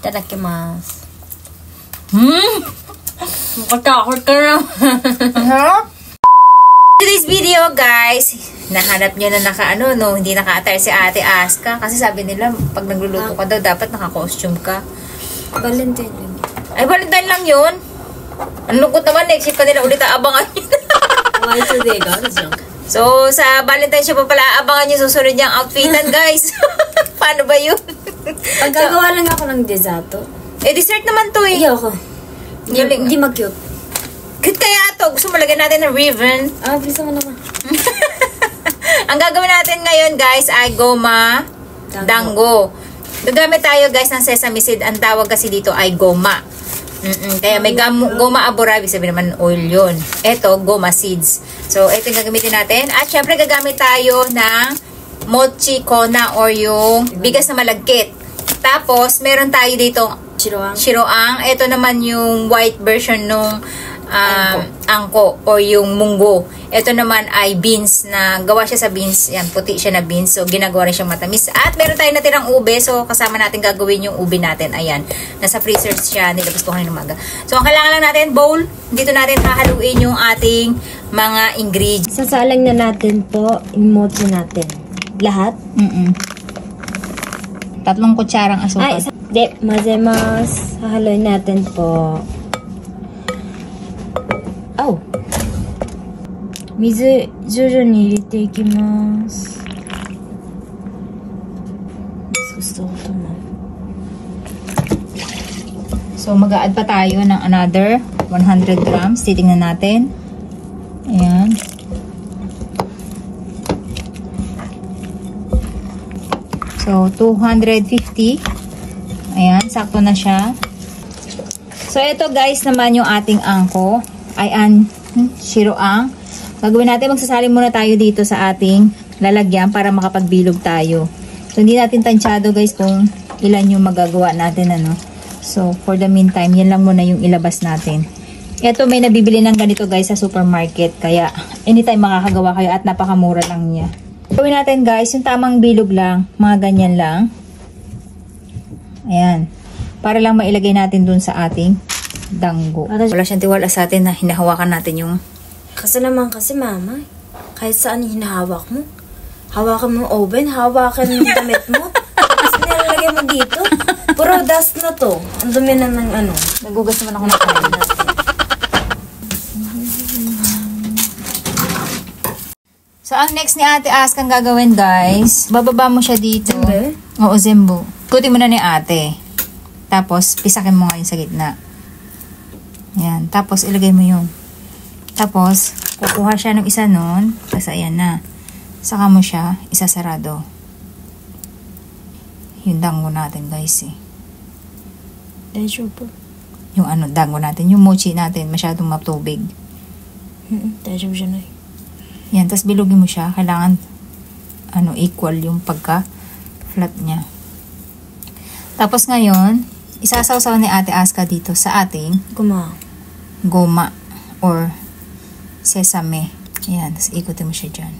Itadakimasu. Makatakot ka na. Today's video, guys, nahanap nyo na hindi naka-attire si Ate Aska. Kasi sabi nila, pag nagluluto ka daw, dapat naka-costume ka. Valentine lang. Ay, Valentine lang yun. Ang lungkot naman, next year pa nila ulit aabangan yun. Why today, guys? So, sa Valentine siya pa pala aabangan yung susunod niyang outfitan, guys. Paano ba yun? Pagkagawa lang ako ng desato. Dessert naman to eh. Ayoko. Hindi mag-cute. Cute kaya to. Gusto mo lagyan natin ng ribbon. Bilis naman naman. Ang gagawin natin ngayon, guys, ay goma dango. Gagamit tayo, guys, ng sesame seed. Ang tawag kasi dito ay goma. Kaya may goma abura, ibig sabihin naman oil yun. Ito, goma seeds. So, ito yung gagamitin natin. At syempre, gagamit tayo ng mochi kona or yung bigas na malagkit. Tapos, meron tayo dito shiroang. Ito naman yung white version nung angko or yung munggo. Ito naman ay beans na gawa siya sa beans. Yan, puti siya na beans. So, ginagawa rin siyang matamis. At meron tayo natirang ube. So, kasama natin gagawin yung ube natin. Ayan. Nasa freezer siya. Nilabas ko kanina umaga. So, ang kailangan lang natin, bowl. Dito natin hahaluin yung ating mga ingredients. Sasalang na natin po yung mochi natin. Lahat? 3 kutsarang asukal. Mazemas. Hahaluin natin po. Mizu, 徐々に入れていきます。So, mag-a-add pa tayo ng another 100 grams. Titingnan natin. Ayan. So, 250. Ayan, sakto na siya. So, ito guys naman yung ating angko. Ay, shiroang. Gagawin natin, magsasaling muna tayo dito sa ating lalagyan para makapagbilog tayo. So, hindi natin tansyado guys kung ilan yung magagawa natin, So, for the meantime, yan lang muna yung ilabas natin. Ito, may nabibili ng ganito guys sa supermarket. Kaya, anytime makakagawa kayo at napakamura lang niya. Gawin natin guys, yung tamang bilog lang, mga ganyan lang. Ayan. Para lang mailagay natin dun sa ating dango. Wala siyang tiwala sa atin na hinahawakan natin yung... Kasi naman kasi mama, kahit saan hinahawak mo. Hawakan mo yung oven, hawakan mo yung damit mo. Tapos nilalagay mo dito. Puro dust na to. Ang dumi na ng Nagugas naman ako ng kain natin. So, ang next ni Ate Ask ang gagawin, guys, bababa mo siya dito. Zembe? Oo, zembo. Kutin mo na ni Ate. Tapos, pisakin mo ngayon sa gitna. Ayan. Tapos, ilagay mo yun. Tapos, kukuha siya ng isa nun. Tapos, ayan na. Saka mo siya, isasarado. Yung dango natin, guys, eh. Daijoubu. Yung dango natin. Yung mochi natin, masyadong matubig. Daijoubu siya na eh. Yan, tapos bilugin mo siya. Kailangan, equal yung pagka-flat niya. Tapos ngayon, isasawsaw ni Ate Aska dito sa ating goma or sesame. Ayan, tapos ikutin mo siya dyan.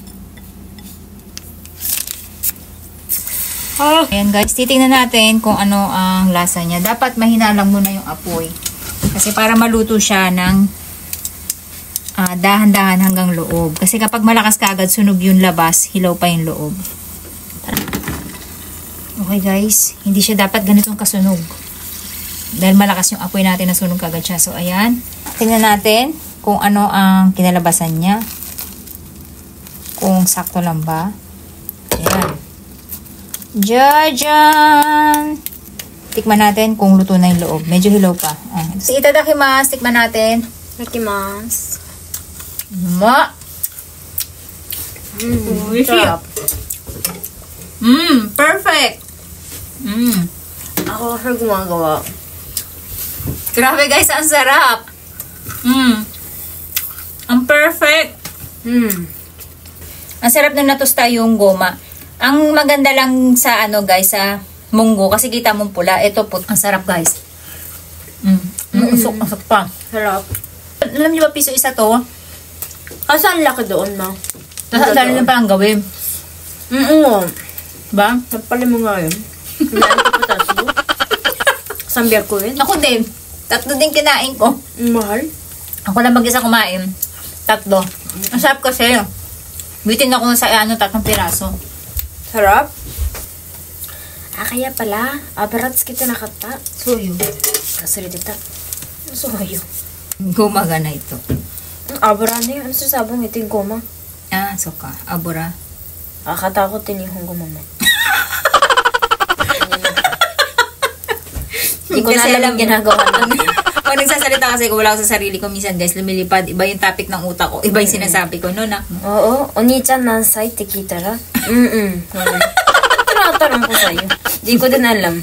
Ayan guys, titingnan natin kung ano ang lasa niya. Dapat mahina lang muna yung apoy. Kasi para maluto siya ng dahan-dahan hanggang loob. Kasi kapag malakas ka agad, sunog yung labas, hilaw pa yung loob. Okay guys, hindi siya dapat ganitong kasunog. Dahil malakas yung apoy natin na sunog agad siya. So ayan, tingnan natin kung ano ang kinalabasan niya. Kung sakto lang ba. Ayan. Jajan! Tikman natin kung luto na yung loob. Medyo hilaw pa. So, itadakimasu. Tikman natin. Itadakimasu. Sarap. Perfect! Ako kasi gumagawa. Grabe guys, ang sarap! Ang perfect! Ang sarap na natusta yung goma. Ang maganda lang sa guys, sa munggo, kasi kita mong pula. Ito po, ang sarap guys. Usok pa. Sarap. Alam niyo ba, piso isa to? Kasi ang laki doon, ma. Dali lang palang gawin. Oo. Ba? Napali mo nga yun. Hinaan ko pa taso. Sambiar ko yun. Ako din. 3 din kinain ko. Mahal. Ako lang mag-isa kumain. 3. Ang sarap kasi. Bitin ako sa 3 piraso. Sarap. Kaya pala. Abarats kita nakata. Suyo. Kasuri dita. Suyo. Gumaga na ito. Abara na yun. Ano sa sabong iting goma? Suka. Abura. Kakatakot tinihong goma mo. Hindi ko na Kasi alam alam yung ginagawa nun. Pag nagsasalita kasi ko, wala ako sa sarili ko. Minsan guys, lumilipad. Iba yung topic ng utak ko. Iba yung sinasabi ko. No, na. Oo. Oni-chan nansay te kitara. Tinatanong ko sa'yo. Di ko din alam.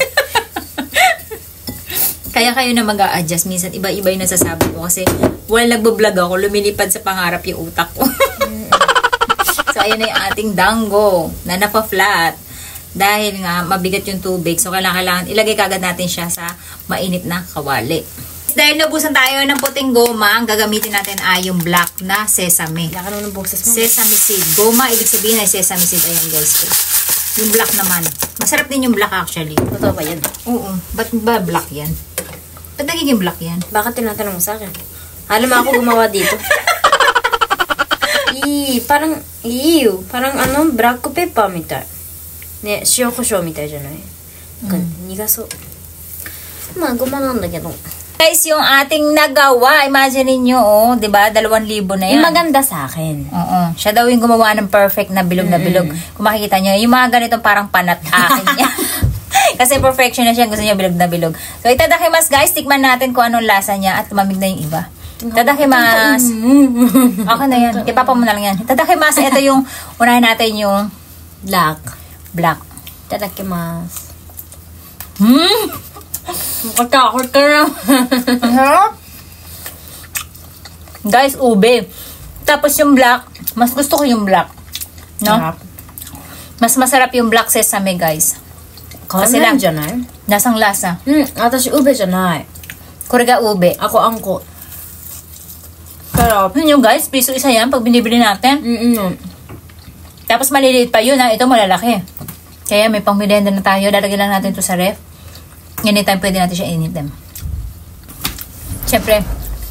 Kaya kayo na mag-a-adjust. Minsan, iba-iba yung nasasabi ko. Kasi, while nagbablog ako, lumilipad sa pangarap yung utak ko. So, ayan na yung ating dango na napa-flat. Dahil nga, mabigat yung tubig. So, kailangan ilagay kagad natin siya sa mainit na kawali. Dahil nabusan tayo ng puting goma, ang gagamitin natin ay yung black na sesame. Laka naman ng boses mo. Sesame seed. Goma, ibig sabihin ay sesame seed. Ayan guys. Yung black naman. Masarap din yung black actually. Totoo ba yan? Oo. Ba't ba black yan? Ba't nagiging black yan? Bakit tinatanong mo sa akin? Alam mo ako gumawa dito. Parang ano, black pepper みたい。ね、塩コショウみたいじゃない？苦そう。まあ、ごまなんだけど。Guys, yung ating nagawa, imagine niyo, oh, 'di ba? 2,000 na yan. Yung maganda sa akin. Oo. Siya daw yung gumawa ng perfect na bilog na bilog. Kung makikita niyo, yung mga ganitong parang panat akin niya. Kasi perfection na siya, gusto niya bilog na bilog. So, itadakimasu guys, tikman natin kung anong lasa niya at lumamig na yung iba. Itadakimasu. Okay na yan. Ipapa mo na lang yan. Itadakimasu. Ito yung, unahin natin yung black. Itadakimasu. Nakatakot ka na. Guys, ube. Tapos yung black, mas gusto ko yung black. No? Sarap. Mas masarap yung black sesame, guys. Kasi lang, じゃない？ lasang lasa. 私、ube じゃない。 Kuriga ube. Ako, angko. Sarap. Yun yung guys, piso isa yan pag binibili natin. Tapos maliliit pa yun ha. Ito malalaki. Kaya may pang merienda na tayo. Lalagyan lang natin ito sa ref. Anytime pwede natin siya anytime. Siyempre,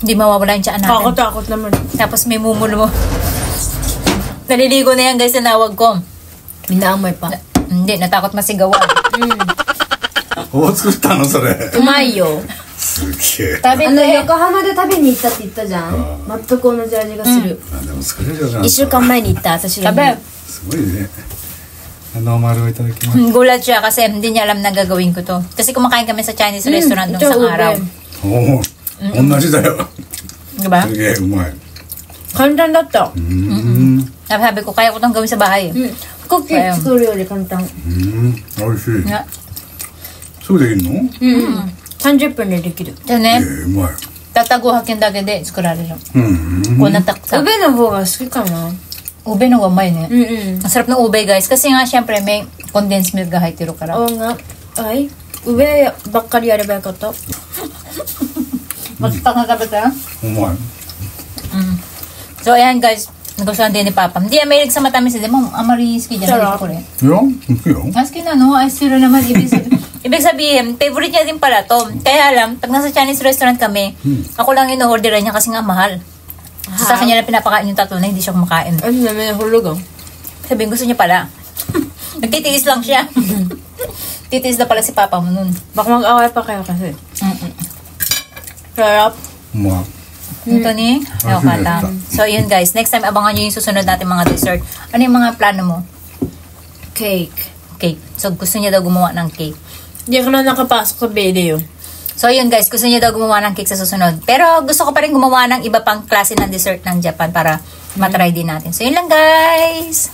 hindi mawawala yung tiyan natin. Takot naman. Tapos may mumulo mo. Naliligo na yan guys, tinawag ko. Minaamoy pa. Hindi, natakot masigawan. お作ったのそれうまいよ。すげえ Sabi ko, 横浜で食べに行ったって言ったじゃん。全く同じ味がする。あでも作れるじゃん1週間前に行った私が。 sabi, すごいねノーマルをいただきます gulat siya kasi hindi niya alam na gagawin ko to. Kasi kumakain kami sa Chinese restaurant nung isang araw. おお同じだよ Diba? すげえうまい簡単だった。Sabi ko, kaya ko itong gawin sa bahay. クッキー作るより簡単。おいしい Nga. すぐできるの30分でできる。 So, ne, うまい tataguhak yung dagad eh. Skurari lang. うん Kung nataksak. ube の方が好きかな。 Ube no gamay ne. Ang sarap ng ube guys. Kasi nga syempre may condensed milkが入ってるから. Oo nga. Ay, ubeばっかりやればよかった。 Magtak na dapat ha? うまい So ayan guys. Nagustuhan din ni Papa. Hindi yan mahilig sa matamis. Hindi mo, amariski dyan. Sarap. Ko rin. いやいいよ Aski na no. Ay, sila naman. Ibig sabihin, favorite niya din pala to. Kaya alam, pag nasa Chinese restaurant kami, ako lang in-orderan niya kasi nga mahal. So, sa kanya na pinapakain yung tatlo na hindi siya kumakain. Ano naman yung hulog ah. Sabihin, gusto niya pala. Nagtitiis lang siya. Titiis na pala si Papa mo nun. Baka mag-away pa kayo kasi. Sarap. うまい Ito ni Kata. So, yun guys. Next time, abangan nyo yung susunod natin mga dessert. Ano yung mga plano mo? Cake. Cake. So, gusto niya daw gumawa ng cake. Hindi ko na nakapasok sa video. So, yun guys. Gusto niya daw gumawa ng cake sa susunod. Pero, gusto ko pa rin gumawa ng iba pang klase ng dessert ng Japan para matry din natin. So, yun lang guys.